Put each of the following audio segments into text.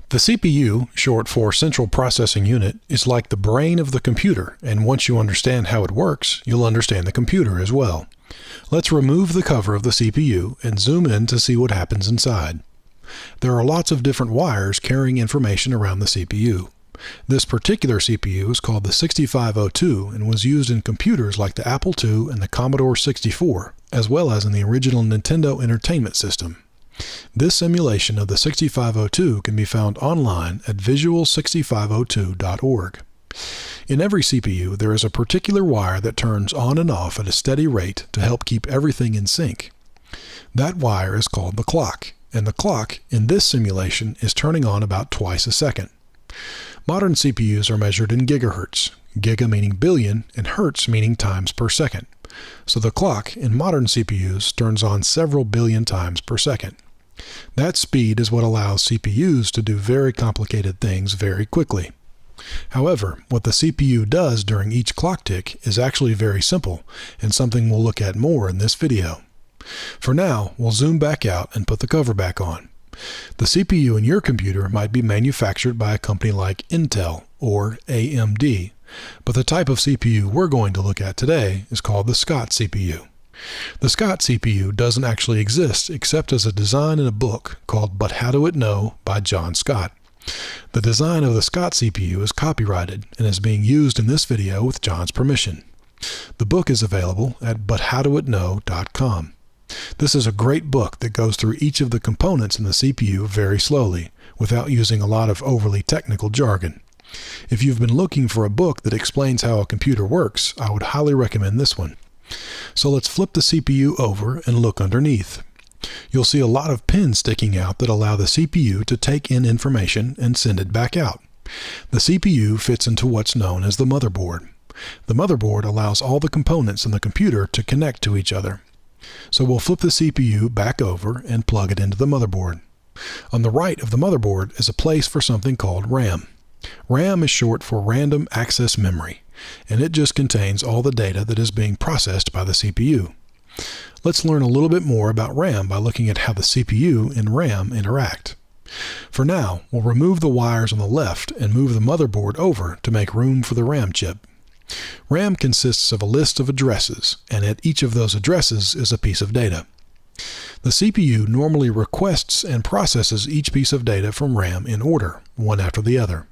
The CPU, short for Central Processing Unit, is like the brain of the computer, and once you understand how it works, you'll understand the computer as well. Let's remove the cover of the CPU and zoom in to see what happens inside. There are lots of different wires carrying information around the CPU. This particular CPU is called the 6502 and was used in computers like the Apple II and the Commodore 64, as well as in the original Nintendo Entertainment System. This simulation of the 6502 can be found online at visual6502.org. In every CPU, there is a particular wire that turns on and off at a steady rate to help keep everything in sync. That wire is called the clock, and the clock in this simulation is turning on about twice a second. Modern CPUs are measured in gigahertz, giga meaning billion and hertz meaning times per second. So the clock in modern CPUs turns on several billion times per second. That speed is what allows CPUs to do very complicated things very quickly. However, what the CPU does during each clock tick is actually very simple and something we'll look at more in this video. For now, we'll zoom back out and put the cover back on. The CPU in your computer might be manufactured by a company like Intel or AMD, but the type of CPU we're going to look at today is called the Scott CPU. The Scott CPU doesn't actually exist except as a design in a book called But How Do It Know by John Scott. The design of the Scott CPU is copyrighted and is being used in this video with John's permission. The book is available at buthowdoitknow.com. This is a great book that goes through each of the components in the CPU very slowly, without using a lot of overly technical jargon. If you've been looking for a book that explains how a computer works, I would highly recommend this one. So let's flip the CPU over and look underneath. You'll see a lot of pins sticking out that allow the CPU to take in information and send it back out. The CPU fits into what's known as the motherboard. The motherboard allows all the components in the computer to connect to each other. So we'll flip the CPU back over and plug it into the motherboard. On the right of the motherboard is a place for something called RAM. RAM is short for Random Access Memory, and it just contains all the data that is being processed by the CPU. Let's learn a little bit more about RAM by looking at how the CPU and RAM interact. For now, we'll remove the wires on the left and move the motherboard over to make room for the RAM chip. RAM consists of a list of addresses, and at each of those addresses is a piece of data. The CPU normally requests and processes each piece of data from RAM in order, one after the other.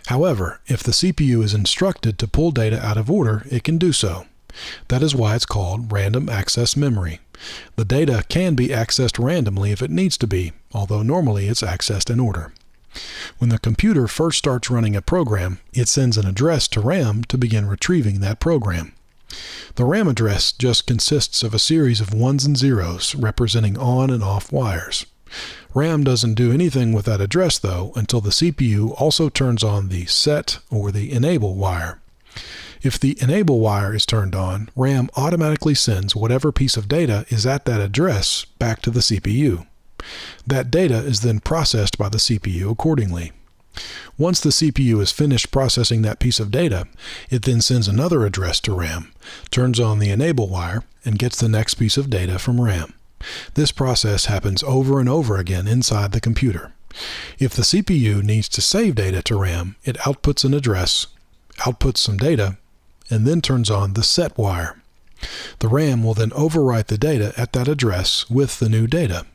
However, if the CPU is instructed to pull data out of order, it can do so. That is why it's called Random Access Memory. The data can be accessed randomly if it needs to be, although normally it's accessed in order. When the computer first starts running a program, it sends an address to RAM to begin retrieving that program. The RAM address just consists of a series of ones and zeros representing on and off wires. RAM doesn't do anything with that address though until the CPU also turns on the set or the enable wire. If the enable wire is turned on, RAM automatically sends whatever piece of data is at that address back to the CPU. That data is then processed by the CPU accordingly. Once the CPU is finished processing that piece of data, it then sends another address to RAM, turns on the enable wire, and gets the next piece of data from RAM. This process happens over and over again inside the computer. If the CPU needs to save data to RAM, it outputs an address, outputs some data, and then turns on the set wire. The RAM will then overwrite the data at that address with the new data.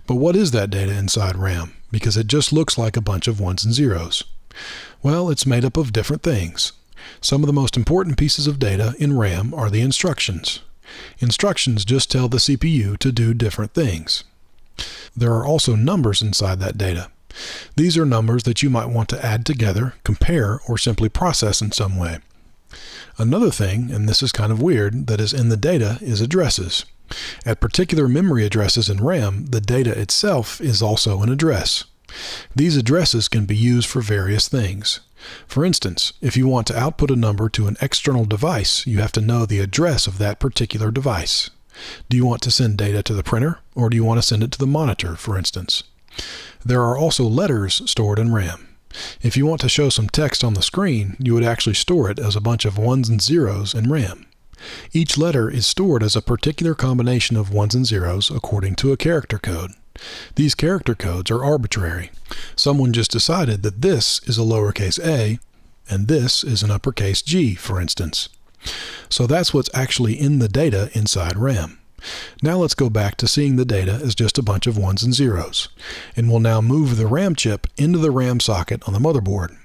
But what is that data inside RAM? Because it just looks like a bunch of ones and zeros. Well, it's made up of different things. Some of the most important pieces of data in RAM are the instructions. Instructions just tell the CPU to do different things. There are also numbers inside that data. These are numbers that you might want to add together, compare, or simply process in some way. Another thing, and this is kind of weird, that is in the data is addresses. At particular memory addresses in RAM, the data itself is also an address. These addresses can be used for various things. For instance, if you want to output a number to an external device, you have to know the address of that particular device. Do you want to send data to the printer, or do you want to send it to the monitor, for instance? There are also letters stored in RAM. If you want to show some text on the screen, you would actually store it as a bunch of ones and zeros in RAM. Each letter is stored as a particular combination of ones and zeros according to a character code. These character codes are arbitrary. Someone just decided that this is a lowercase a and this is an uppercase G, for instance. So that's what's actually in the data inside RAM. Now let's go back to seeing the data as just a bunch of ones and zeros. And we'll now move the RAM chip into the RAM socket on the motherboard.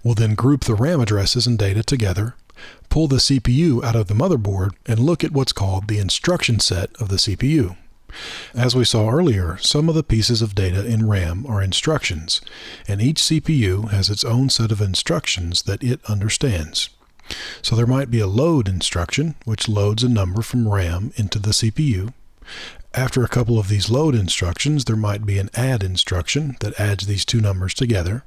We'll then group the RAM addresses and data together, pull the CPU out of the motherboard, and look at what's called the instruction set of the CPU. As we saw earlier, some of the pieces of data in RAM are instructions, and each CPU has its own set of instructions that it understands. So there might be a load instruction, which loads a number from RAM into the CPU. After a couple of these load instructions, there might be an add instruction that adds these two numbers together.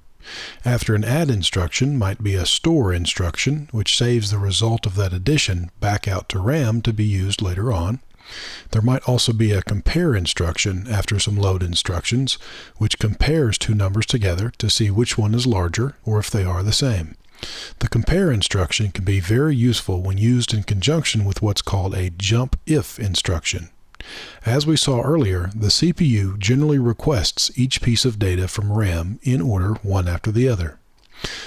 After an add instruction might be a store instruction, which saves the result of that addition back out to RAM to be used later on. There might also be a compare instruction after some load instructions, which compares two numbers together to see which one is larger or if they are the same. The compare instruction can be very useful when used in conjunction with what's called a jump if instruction. As we saw earlier, the CPU generally requests each piece of data from RAM in order one after the other.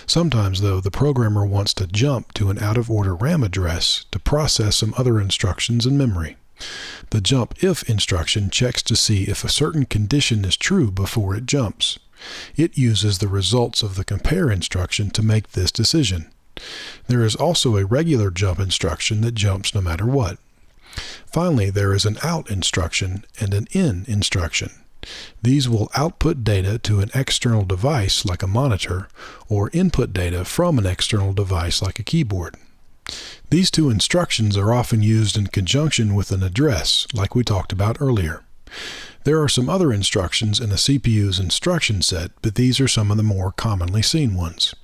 Sometimes, though, the programmer wants to jump to an out-of-order RAM address to process some other instructions in memory. The jump if instruction checks to see if a certain condition is true before it jumps. It uses the results of the compare instruction to make this decision. There is also a regular jump instruction that jumps no matter what. Finally, there is an out instruction and an in instruction. These will output data to an external device like a monitor, or input data from an external device like a keyboard. These two instructions are often used in conjunction with an address, like we talked about earlier. There are some other instructions in a CPU's instruction set, but these are some of the more commonly seen ones.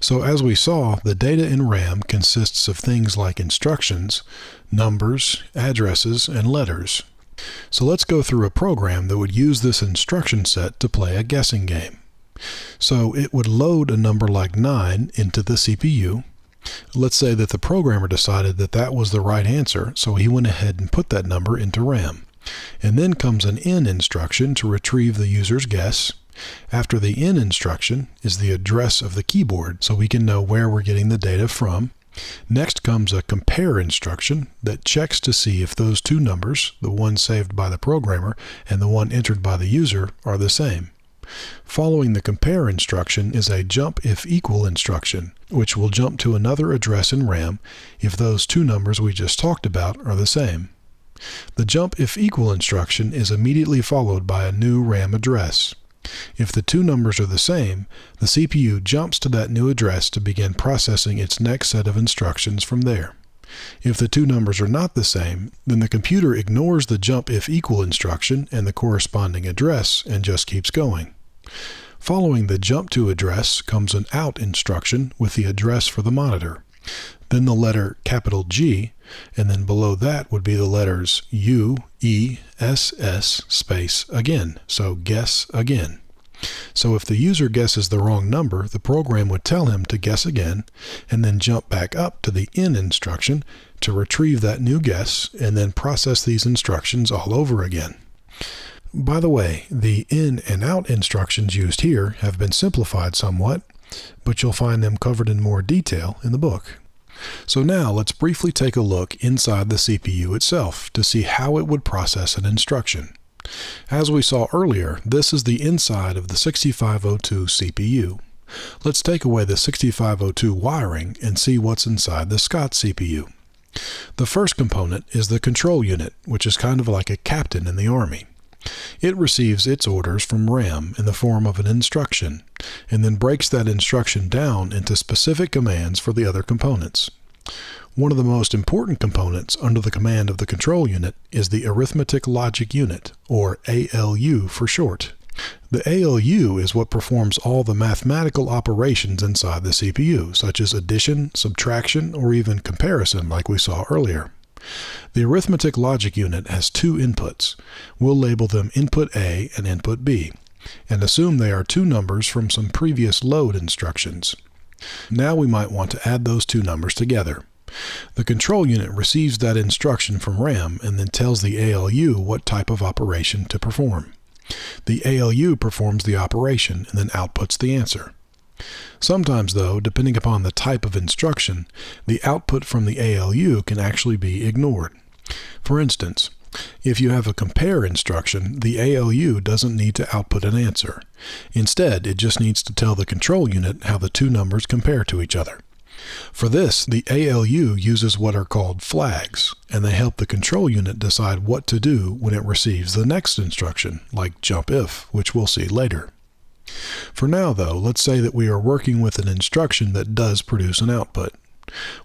So as we saw, the data in RAM consists of things like instructions, numbers, addresses, and letters. So let's go through a program that would use this instruction set to play a guessing game. So it would load a number like 9 into the CPU. Let's say that the programmer decided that that was the right answer, so he went ahead and put that number into RAM. And then comes an in instruction to retrieve the user's guess. After the in instruction is the address of the keyboard, so we can know where we're getting the data from. Next comes a compare instruction that checks to see if those two numbers, the one saved by the programmer and the one entered by the user, are the same. Following the compare instruction is a jump if equal instruction, which will jump to another address in RAM if those two numbers we just talked about are the same. The jump if equal instruction is immediately followed by a new RAM address. If the two numbers are the same, the CPU jumps to that new address to begin processing its next set of instructions from there. If the two numbers are not the same, then the computer ignores the jump if equal instruction and the corresponding address and just keeps going. Following the jump to address comes an out instruction with the address for the monitor, then the letter capital G, and then below that would be the letters U, E, S, S, space again, so guess again. So if the user guesses the wrong number, the program would tell him to guess again, and then jump back up to the in instruction to retrieve that new guess, and then process these instructions all over again. By the way, the in and out instructions used here have been simplified somewhat, but you'll find them covered in more detail in the book. So now let's briefly take a look inside the CPU itself to see how it would process an instruction. As we saw earlier, this is the inside of the 6502 CPU. Let's take away the 6502 wiring and see what's inside the Scott CPU. The first component is the control unit, which is kind of like a captain in the Army. It receives its orders from RAM in the form of an instruction, and then breaks that instruction down into specific commands for the other components. One of the most important components under the command of the control unit is the Arithmetic Logic Unit, or ALU for short. The ALU is what performs all the mathematical operations inside the CPU, such as addition, subtraction, or even comparison like we saw earlier. The Arithmetic Logic Unit has two inputs. We'll label them Input A and Input B, and assume they are two numbers from some previous load instructions. Now we might want to add those two numbers together. The control unit receives that instruction from RAM and then tells the ALU what type of operation to perform. The ALU performs the operation and then outputs the answer. Sometimes, though, depending upon the type of instruction, the output from the ALU can actually be ignored. For instance, if you have a compare instruction, the ALU doesn't need to output an answer. Instead, it just needs to tell the control unit how the two numbers compare to each other. For this, the ALU uses what are called flags, and they help the control unit decide what to do when it receives the next instruction, like jump if, which we'll see later. For now, though, let's say that we are working with an instruction that does produce an output.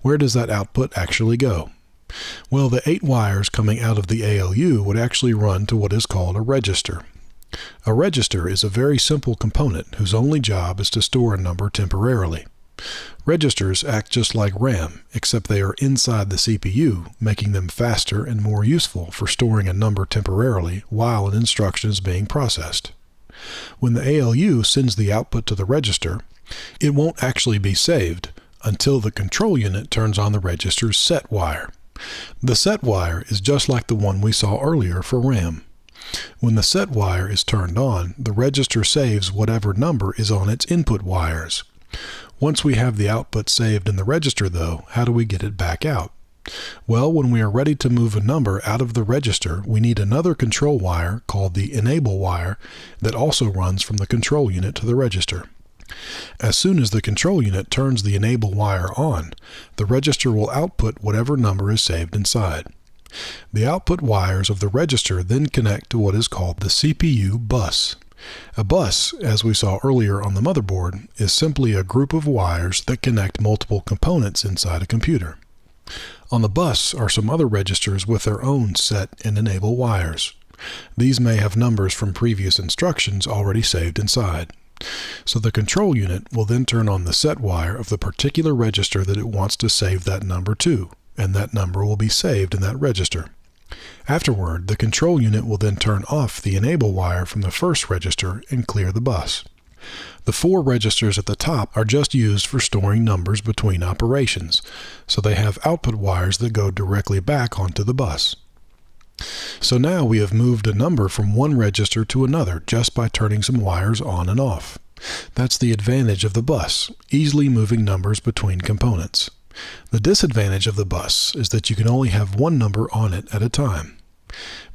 Where does that output actually go? Well, the 8 wires coming out of the ALU would actually run to what is called a register. A register is a very simple component whose only job is to store a number temporarily. Registers act just like RAM, except they are inside the CPU, making them faster and more useful for storing a number temporarily while an instruction is being processed. When the ALU sends the output to the register, it won't actually be saved until the control unit turns on the register's set wire. The set wire is just like the one we saw earlier for RAM. When the set wire is turned on, the register saves whatever number is on its input wires. Once we have the output saved in the register, though, how do we get it back out? Well, when we are ready to move a number out of the register, we need another control wire called the enable wire that also runs from the control unit to the register. As soon as the control unit turns the enable wire on, the register will output whatever number is saved inside. The output wires of the register then connect to what is called the CPU bus. A bus, as we saw earlier on the motherboard, is simply a group of wires that connect multiple components inside a computer. On the bus are some other registers with their own set and enable wires. These may have numbers from previous instructions already saved inside. So the control unit will then turn on the set wire of the particular register that it wants to save that number to, and that number will be saved in that register. Afterward, the control unit will then turn off the enable wire from the first register and clear the bus. The 4 registers at the top are just used for storing numbers between operations, so they have output wires that go directly back onto the bus. So now we have moved a number from one register to another just by turning some wires on and off. That's the advantage of the bus, easily moving numbers between components. The disadvantage of the bus is that you can only have one number on it at a time.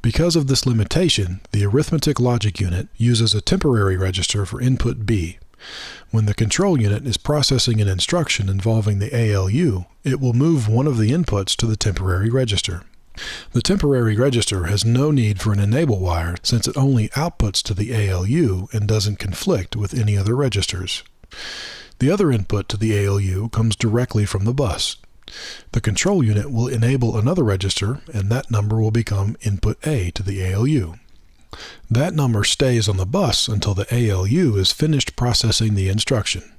Because of this limitation, the arithmetic logic unit uses a temporary register for input B. When the control unit is processing an instruction involving the ALU, it will move one of the inputs to the temporary register. The temporary register has no need for an enable wire since it only outputs to the ALU and doesn't conflict with any other registers. The other input to the ALU comes directly from the bus. The control unit will enable another register, and that number will become input A to the ALU. That number stays on the bus until the ALU is finished processing the instruction.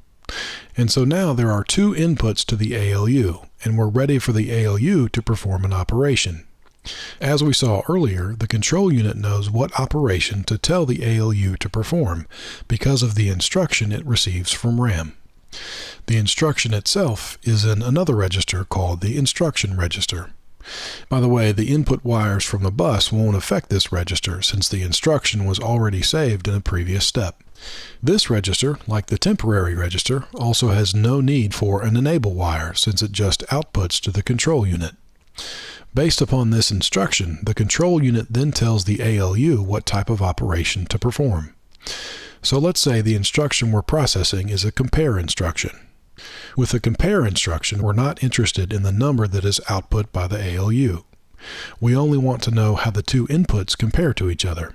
And so now there are 2 inputs to the ALU, and we're ready for the ALU to perform an operation. As we saw earlier, the control unit knows what operation to tell the ALU to perform because of the instruction it receives from RAM. The instruction itself is in another register called the instruction register. By the way, the input wires from the bus won't affect this register since the instruction was already saved in a previous step. This register, like the temporary register, also has no need for an enable wire since it just outputs to the control unit. Based upon this instruction, the control unit then tells the ALU what type of operation to perform. So let's say the instruction we're processing is a compare instruction. With the compare instruction, we're not interested in the number that is output by the ALU. We only want to know how the 2 inputs compare to each other.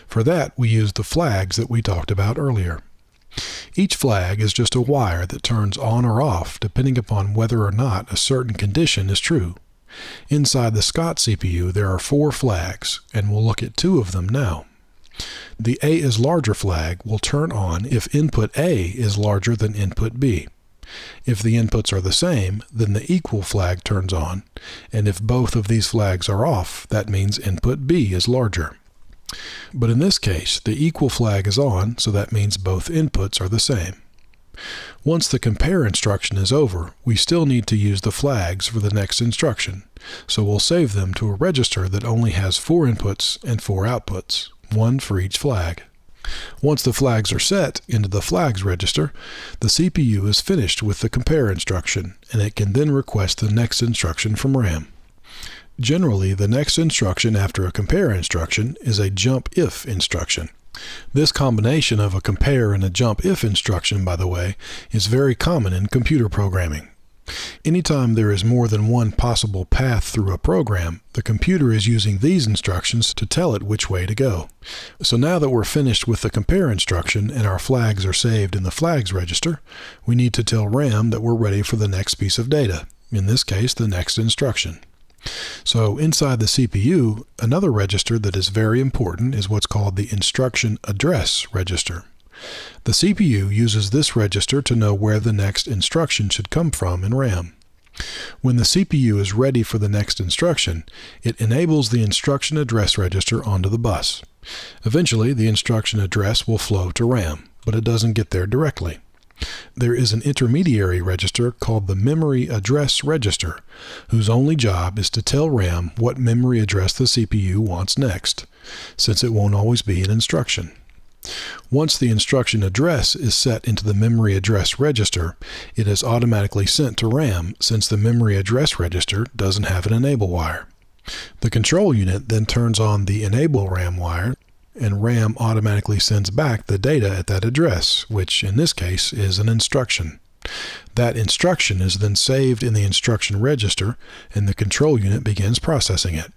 For that, we use the flags that we talked about earlier. Each flag is just a wire that turns on or off depending upon whether or not a certain condition is true. Inside the Scott CPU, there are 4 flags, and we'll look at 2 of them now. The A is larger flag will turn on if input A is larger than input B. If the inputs are the same, then the equal flag turns on, and if both of these flags are off, that means input B is larger. But in this case, the equal flag is on, so that means both inputs are the same. Once the compare instruction is over, we still need to use the flags for the next instruction, so we'll save them to a register that only has 4 inputs and 4 outputs. one for each flag. Once the flags are set into the flags register, the CPU is finished with the compare instruction, and it can then request the next instruction from RAM. Generally, the next instruction after a compare instruction is a jump if instruction. This combination of a compare and a jump if instruction, by the way, is very common in computer programming. Anytime there is more than one possible path through a program, the computer is using these instructions to tell it which way to go. So now that we're finished with the compare instruction and our flags are saved in the flags register, we need to tell RAM that we're ready for the next piece of data, in this case the next instruction. So inside the CPU, another register that is very important is what's called the instruction address register. The CPU uses this register to know where the next instruction should come from in RAM. When the CPU is ready for the next instruction, it enables the instruction address register onto the bus. Eventually, the instruction address will flow to RAM, but it doesn't get there directly. There is an intermediary register called the memory address register, whose only job is to tell RAM what memory address the CPU wants next, since it won't always be an instruction. Once the instruction address is set into the memory address register, it is automatically sent to RAM since the memory address register doesn't have an enable wire. The control unit then turns on the enable RAM wire, and RAM automatically sends back the data at that address, which in this case is an instruction. That instruction is then saved in the instruction register, and the control unit begins processing it.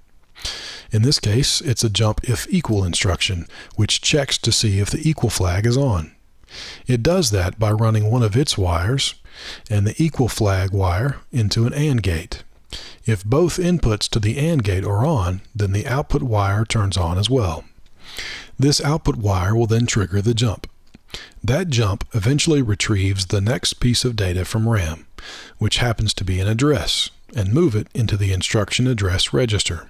In this case, it's a jump if equal instruction, which checks to see if the equal flag is on. It does that by running one of its wires and the equal flag wire into an AND gate. If both inputs to the AND gate are on, then the output wire turns on as well. This output wire will then trigger the jump. That jump eventually retrieves the next piece of data from RAM, which happens to be an address, and move it into the instruction address register.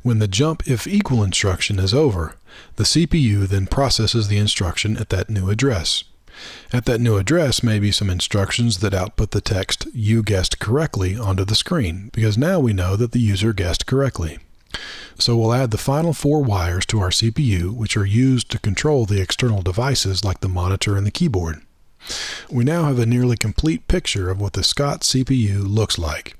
When the jump if equal instruction is over, the CPU then processes the instruction at that new address. At that new address may be some instructions that output the text "you guessed correctly" onto the screen, because now we know that the user guessed correctly. So we'll add the final 4 wires to our CPU, which are used to control the external devices like the monitor and the keyboard. We now have a nearly complete picture of what the SCOT CPU looks like.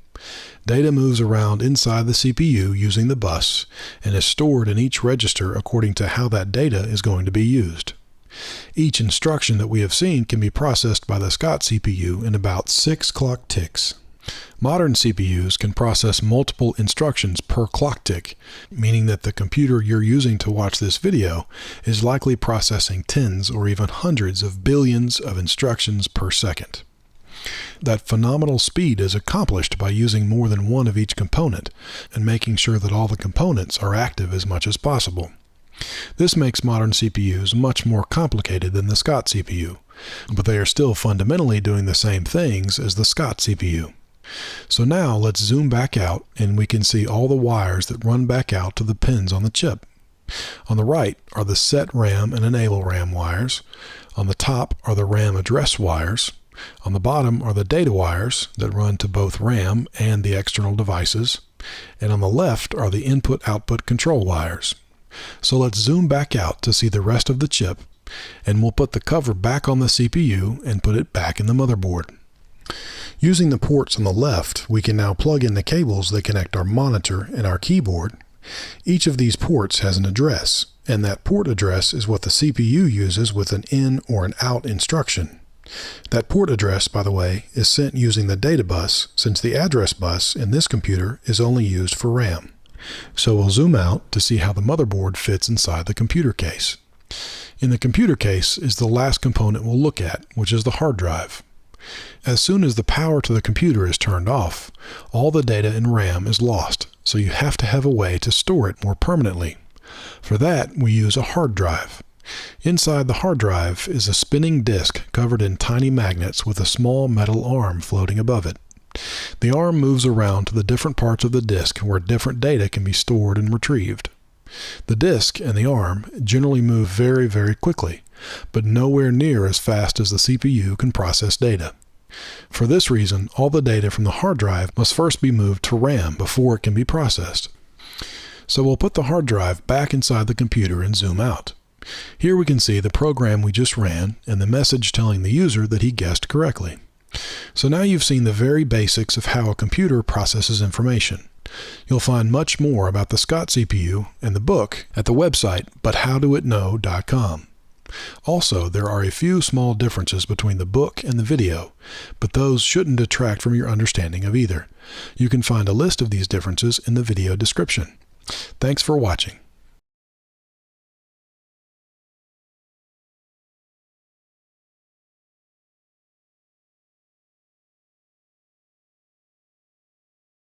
Data moves around inside the CPU using the bus and is stored in each register according to how that data is going to be used. Each instruction that we have seen can be processed by the SCOT CPU in about 6 clock ticks. Modern CPUs can process multiple instructions per clock tick, meaning that the computer you're using to watch this video is likely processing tens or even hundreds of billions of instructions per second. That phenomenal speed is accomplished by using more than one of each component and making sure that all the components are active as much as possible. This makes modern CPUs much more complicated than the SCOT CPU, but they are still fundamentally doing the same things as the SCOT CPU. So now let's zoom back out and we can see all the wires that run back out to the pins on the chip. On the right are the set RAM and enable RAM wires. On the top are the RAM address wires. On the bottom are the data wires that run to both RAM and the external devices. And on the left are the input-output control wires. So let's zoom back out to see the rest of the chip, and we'll put the cover back on the CPU and put it back in the motherboard. Using the ports on the left, we can now plug in the cables that connect our monitor and our keyboard. Each of these ports has an address, and that port address is what the CPU uses with an in or an out instruction. That port address, by the way, is sent using the data bus, since the address bus in this computer is only used for RAM. So we'll zoom out to see how the motherboard fits inside the computer case. In the computer case is the last component we'll look at, which is the hard drive. As soon as the power to the computer is turned off, all the data in RAM is lost, so you have to have a way to store it more permanently. For that, we use a hard drive. Inside the hard drive is a spinning disk covered in tiny magnets with a small metal arm floating above it. The arm moves around to the different parts of the disk where different data can be stored and retrieved. The disk and the arm generally move very, very quickly, but nowhere near as fast as the CPU can process data. For this reason, all the data from the hard drive must first be moved to RAM before it can be processed. So we'll put the hard drive back inside the computer and zoom out. Here we can see the program we just ran and the message telling the user that he guessed correctly. So now you've seen the very basics of how a computer processes information. You'll find much more about the Scott CPU and the book at the website buthowdoitknow.com. Also, there are a few small differences between the book and the video, but those shouldn't detract from your understanding of either. You can find a list of these differences in the video description. Thanks for watching.